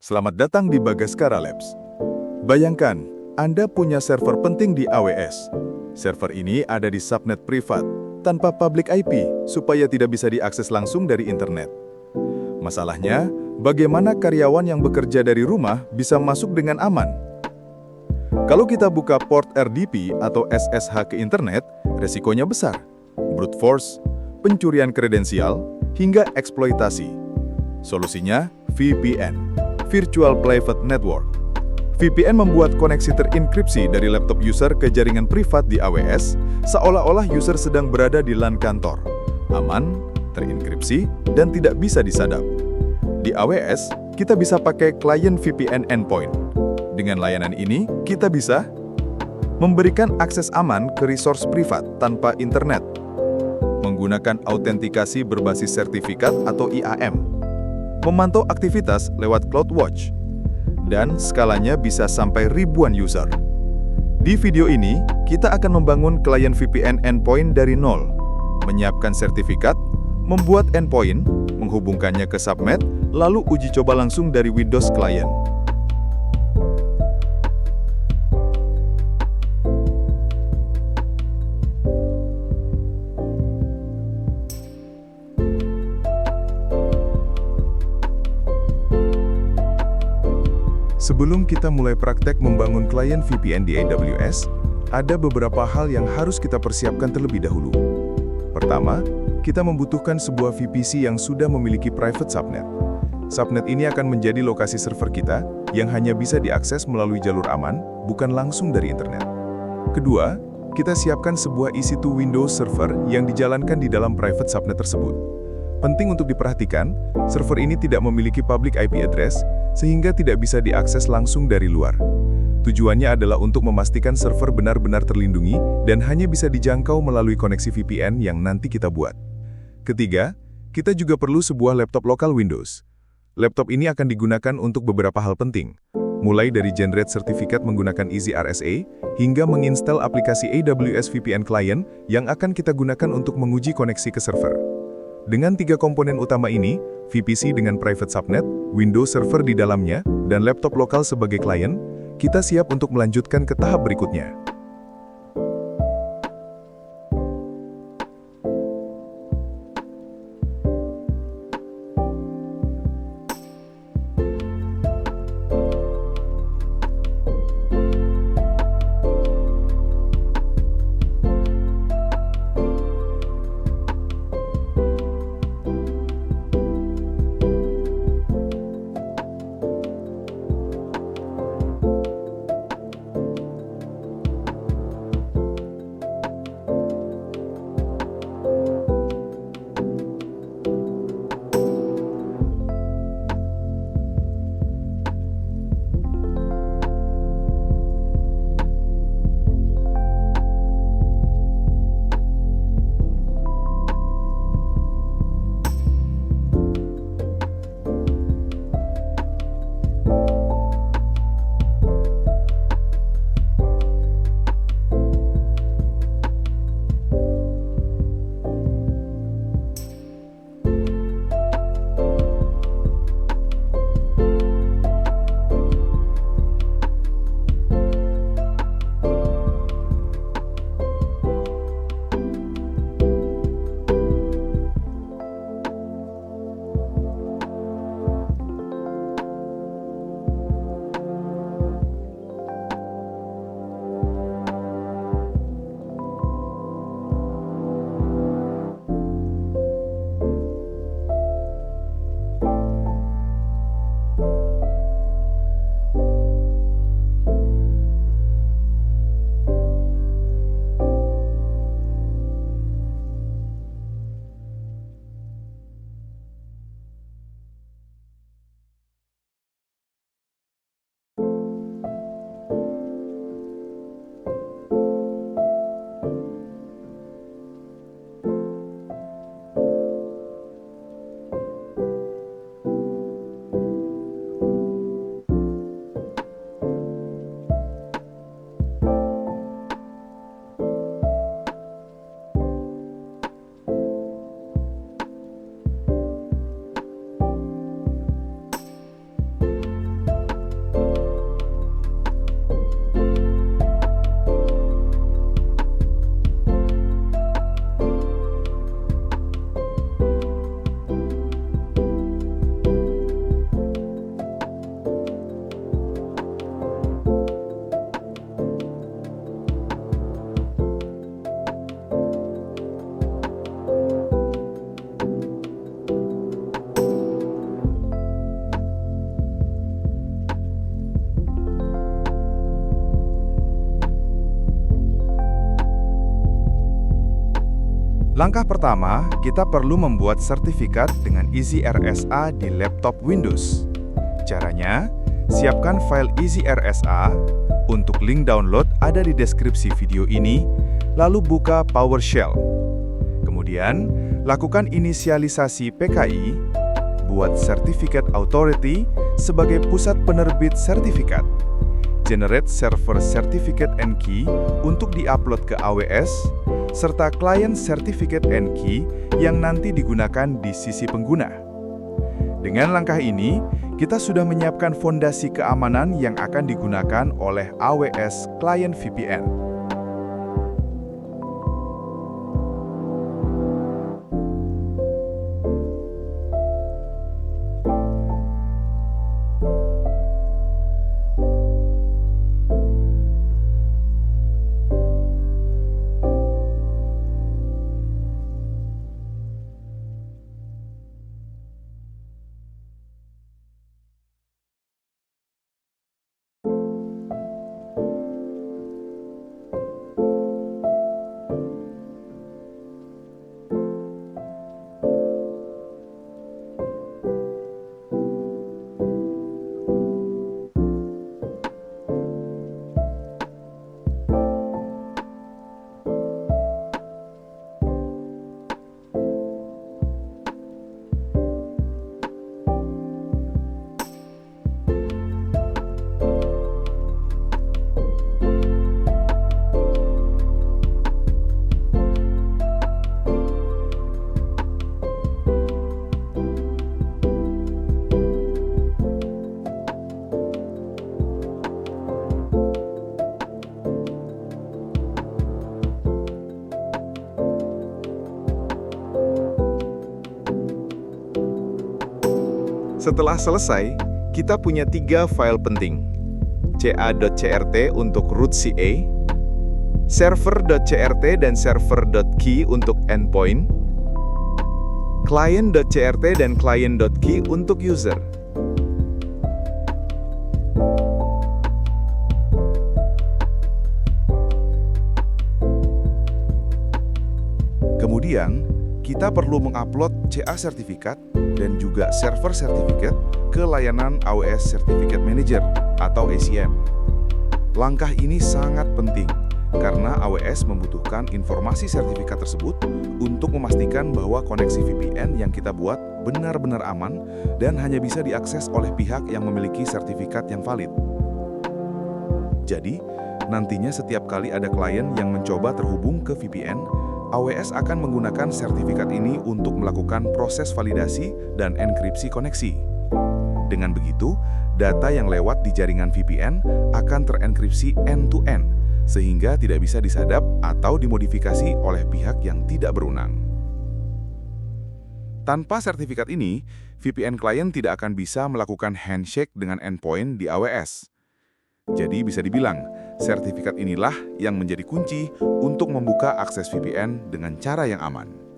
Selamat datang di Bagaskara Labs. Bayangkan, Anda punya server penting di AWS. Server ini ada di subnet privat, tanpa public IP, supaya tidak bisa diakses langsung dari internet. Masalahnya, bagaimana karyawan yang bekerja dari rumah bisa masuk dengan aman? Kalau kita buka port RDP atau SSH ke internet, resikonya besar. Brute force, pencurian kredensial, hingga eksploitasi. Solusinya, VPN. Virtual Private Network. VPN membuat koneksi terenkripsi dari laptop user ke jaringan privat di AWS, seolah-olah user sedang berada di LAN kantor. Aman, terenkripsi, dan tidak bisa disadap. Di AWS, kita bisa pakai klien VPN endpoint. Dengan layanan ini, kita bisa memberikan akses aman ke resource privat tanpa internet, menggunakan autentikasi berbasis sertifikat atau IAM, memantau aktivitas lewat CloudWatch, dan skalanya bisa sampai ribuan user. Di video ini, kita akan membangun klien VPN endpoint dari nol, menyiapkan sertifikat, membuat endpoint, menghubungkannya ke subnet, lalu uji coba langsung dari Windows Client. Sebelum kita mulai praktek membangun klien VPN di AWS, ada beberapa hal yang harus kita persiapkan terlebih dahulu. Pertama, kita membutuhkan sebuah VPC yang sudah memiliki private subnet. Subnet ini akan menjadi lokasi server kita yang hanya bisa diakses melalui jalur aman, bukan langsung dari internet. Kedua, kita siapkan sebuah EC2 Windows Server yang dijalankan di dalam private subnet tersebut. Penting untuk diperhatikan, server ini tidak memiliki public IP address, sehingga tidak bisa diakses langsung dari luar. Tujuannya adalah untuk memastikan server benar-benar terlindungi dan hanya bisa dijangkau melalui koneksi VPN yang nanti kita buat. Ketiga, kita juga perlu sebuah laptop lokal Windows. Laptop ini akan digunakan untuk beberapa hal penting, mulai dari generate sertifikat menggunakan EasyRSA, hingga menginstal aplikasi AWS VPN Client yang akan kita gunakan untuk menguji koneksi ke server. Dengan tiga komponen utama ini, VPC dengan private subnet, Windows Server di dalamnya, dan laptop lokal sebagai klien, kita siap untuk melanjutkan ke tahap berikutnya. Langkah pertama, kita perlu membuat sertifikat dengan EasyRSA di laptop Windows. Caranya, siapkan file EasyRSA. Untuk link download ada di deskripsi video ini, lalu buka PowerShell. Kemudian, lakukan inisialisasi PKI, buat Certificate Authority sebagai pusat penerbit sertifikat. Generate server certificate and key untuk diupload ke AWS, serta client certificate and key yang nanti digunakan di sisi pengguna. Dengan langkah ini, kita sudah menyiapkan fondasi keamanan yang akan digunakan oleh AWS Client VPN. Setelah selesai, kita punya 3 file penting. ca.crt untuk root CA, server.crt dan server.key untuk endpoint, client.crt dan client.key untuk user. Kemudian, kita perlu mengupload CA sertifikat dan juga server sertifikat ke layanan AWS Certificate Manager atau ACM. Langkah ini sangat penting karena AWS membutuhkan informasi sertifikat tersebut untuk memastikan bahwa koneksi VPN yang kita buat benar-benar aman dan hanya bisa diakses oleh pihak yang memiliki sertifikat yang valid. Jadi, nantinya setiap kali ada klien yang mencoba terhubung ke VPN, AWS akan menggunakan sertifikat ini untuk melakukan proses validasi dan enkripsi koneksi. Dengan begitu, data yang lewat di jaringan VPN akan terenkripsi end-to-end, sehingga tidak bisa disadap atau dimodifikasi oleh pihak yang tidak berwenang. Tanpa sertifikat ini, VPN klien tidak akan bisa melakukan handshake dengan endpoint di AWS. Jadi bisa dibilang, sertifikat inilah yang menjadi kunci untuk membuka akses VPN dengan cara yang aman.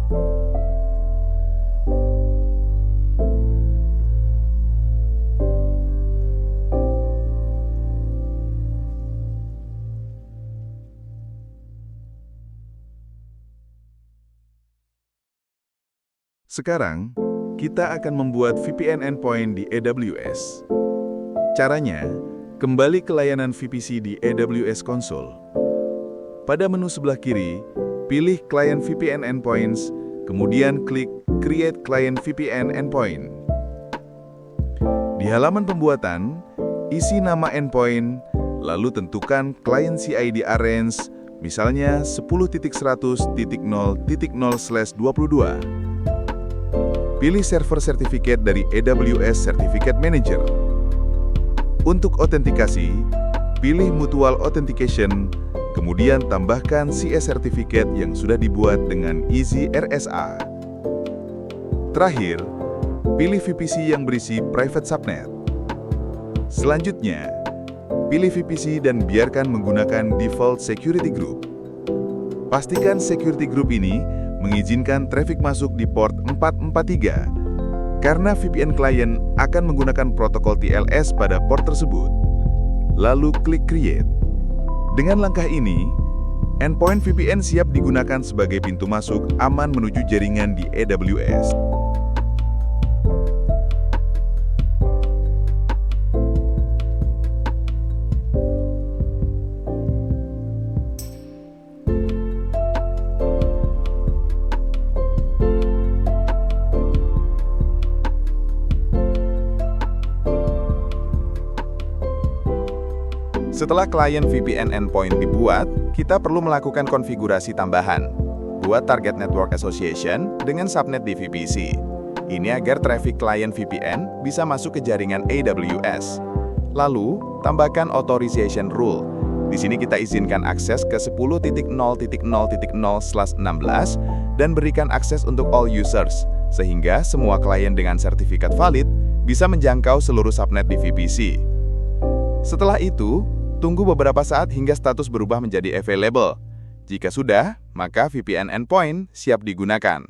Sekarang, kita akan membuat VPN endpoint di AWS. Caranya, kembali ke layanan VPC di AWS Console. Pada menu sebelah kiri, pilih Client VPN Endpoints, kemudian klik Create Client VPN Endpoint. Di halaman pembuatan, isi nama endpoint, lalu tentukan client CID range, misalnya 10.100.0.0/22. Pilih server sertifikat dari AWS Certificate Manager. Untuk autentikasi, pilih Mutual Authentication, kemudian tambahkan CS Certificate yang sudah dibuat dengan Easy RSA. Terakhir, pilih VPC yang berisi Private Subnet. Selanjutnya, pilih VPC dan biarkan menggunakan Default Security Group. Pastikan Security Group ini mengizinkan traffic masuk di port 443, karena VPN client akan menggunakan protokol TLS pada port tersebut. Lalu klik Create. Dengan langkah ini, endpoint VPN siap digunakan sebagai pintu masuk aman menuju jaringan di AWS. Setelah klien VPN endpoint dibuat, kita perlu melakukan konfigurasi tambahan. Buat Target Network Association dengan subnet di VPC. Ini agar traffic klien VPN bisa masuk ke jaringan AWS. Lalu, tambahkan authorization rule. Di sini kita izinkan akses ke 10.0.0.0/16 dan berikan akses untuk all users, sehingga semua klien dengan sertifikat valid bisa menjangkau seluruh subnet di VPC. Setelah itu, tunggu beberapa saat hingga status berubah menjadi available. Jika sudah, maka VPN endpoint siap digunakan.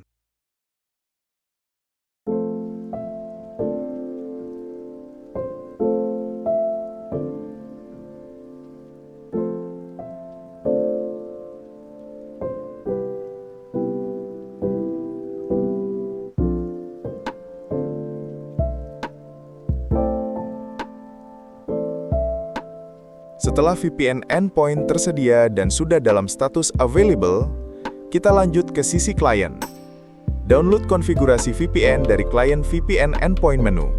Setelah VPN endpoint tersedia dan sudah dalam status available, kita lanjut ke sisi klien. Download konfigurasi VPN dari klien VPN endpoint menu.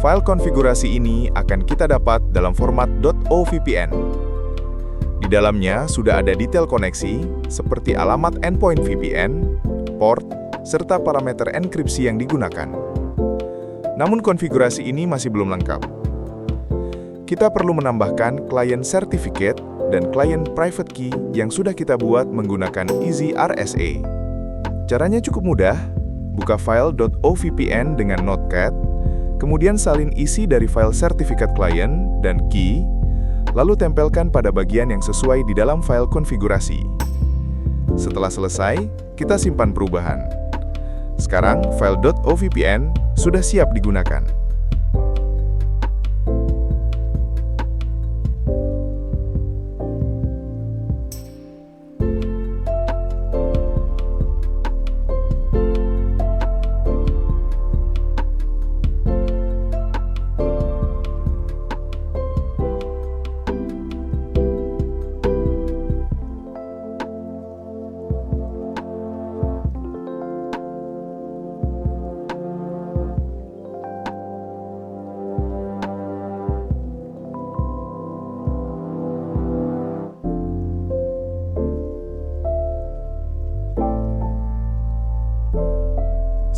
File konfigurasi ini akan kita dapat dalam format .ovpn. Di dalamnya sudah ada detail koneksi, seperti alamat endpoint VPN, port, serta parameter enkripsi yang digunakan. Namun konfigurasi ini masih belum lengkap. Kita perlu menambahkan klien certificate dan klien private key yang sudah kita buat menggunakan Easy RSA. Caranya cukup mudah, buka file .ovpn dengan Notepad, kemudian salin isi dari file sertifikat klien dan key, lalu tempelkan pada bagian yang sesuai di dalam file konfigurasi. Setelah selesai, kita simpan perubahan. Sekarang, file .ovpn sudah siap digunakan.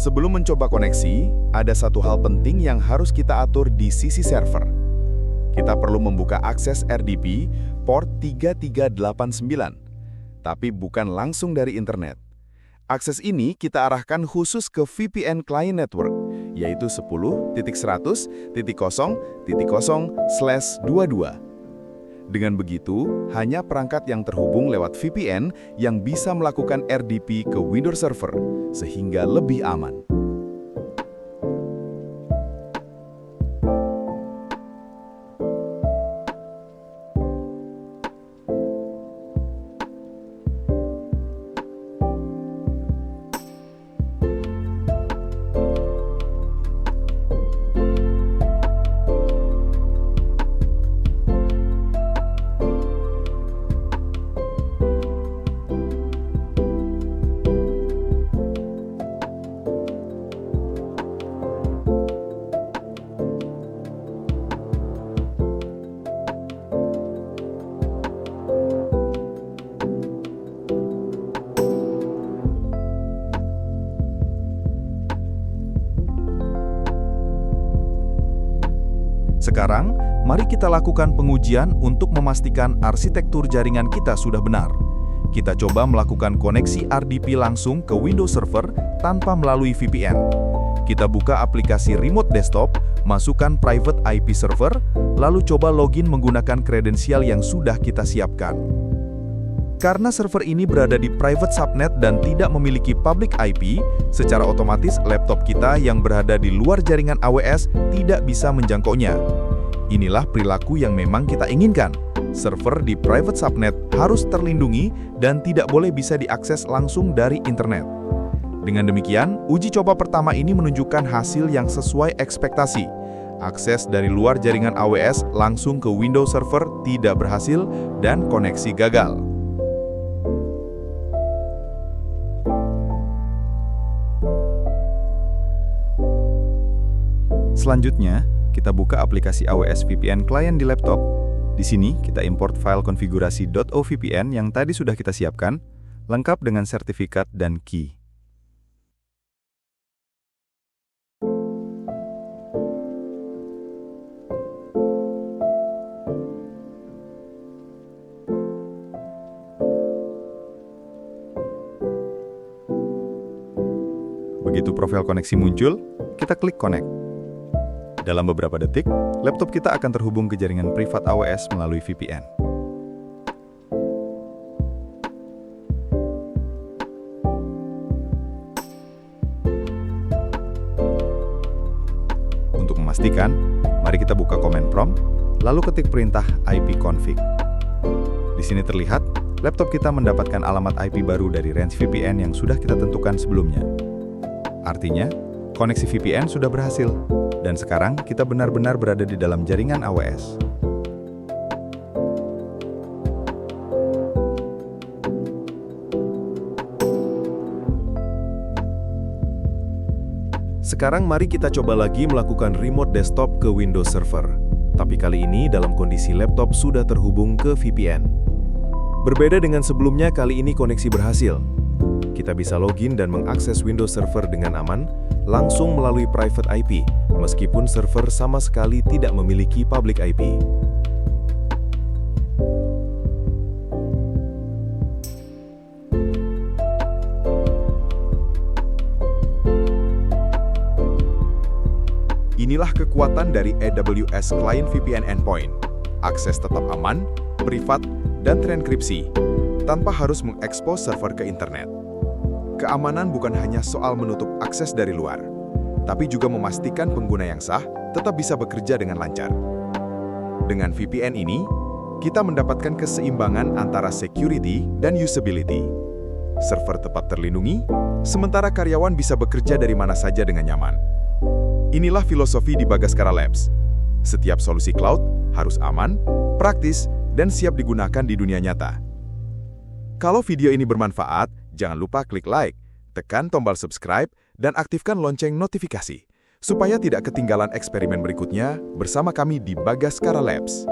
Sebelum mencoba koneksi, ada satu hal penting yang harus kita atur di sisi server. Kita perlu membuka akses RDP port 3389, tapi bukan langsung dari internet. Akses ini kita arahkan khusus ke VPN Client Network, yaitu 10.100.0.0/22. Dengan begitu, hanya perangkat yang terhubung lewat VPN yang bisa melakukan RDP ke Windows Server, sehingga lebih aman. Sekarang, mari kita lakukan pengujian untuk memastikan arsitektur jaringan kita sudah benar. Kita coba melakukan koneksi RDP langsung ke Windows Server tanpa melalui VPN. Kita buka aplikasi Remote Desktop, masukkan Private IP Server, lalu coba login menggunakan kredensial yang sudah kita siapkan. Karena server ini berada di private subnet dan tidak memiliki public IP, secara otomatis laptop kita yang berada di luar jaringan AWS tidak bisa menjangkaunya. Inilah perilaku yang memang kita inginkan. Server di private subnet harus terlindungi dan tidak boleh bisa diakses langsung dari internet. Dengan demikian, uji coba pertama ini menunjukkan hasil yang sesuai ekspektasi. Akses dari luar jaringan AWS langsung ke Windows Server tidak berhasil dan koneksi gagal. Selanjutnya, kita buka aplikasi AWS VPN Client di laptop. Di sini, kita import file konfigurasi .ovpn yang tadi sudah kita siapkan, lengkap dengan sertifikat dan key. Begitu profil koneksi muncul, kita klik Connect. Dalam beberapa detik, laptop kita akan terhubung ke jaringan privat AWS melalui VPN. Untuk memastikan, mari kita buka command prompt, lalu ketik perintah ipconfig. Di sini terlihat, laptop kita mendapatkan alamat IP baru dari range VPN yang sudah kita tentukan sebelumnya. Artinya, koneksi VPN sudah berhasil. Dan sekarang kita benar-benar berada di dalam jaringan AWS. Sekarang mari kita coba lagi melakukan remote desktop ke Windows Server. Tapi kali ini dalam kondisi laptop sudah terhubung ke VPN. Berbeda dengan sebelumnya, kali ini koneksi berhasil. Kita bisa login dan mengakses Windows Server dengan aman, langsung melalui private IP, meskipun server sama sekali tidak memiliki public IP. Inilah kekuatan dari AWS Client VPN Endpoint. Akses tetap aman, privat, dan terenkripsi, tanpa harus mengekspos server ke internet. Keamanan bukan hanya soal menutup akses dari luar, tapi juga memastikan pengguna yang sah tetap bisa bekerja dengan lancar. Dengan VPN ini, kita mendapatkan keseimbangan antara security dan usability. Server tetap terlindungi, sementara karyawan bisa bekerja dari mana saja dengan nyaman. Inilah filosofi di Bagaskara Labs. Setiap solusi cloud harus aman, praktis, dan siap digunakan di dunia nyata. Kalau video ini bermanfaat, jangan lupa klik like, tekan tombol subscribe, dan aktifkan lonceng notifikasi, supaya tidak ketinggalan eksperimen berikutnya bersama kami di Bagaskara Labs.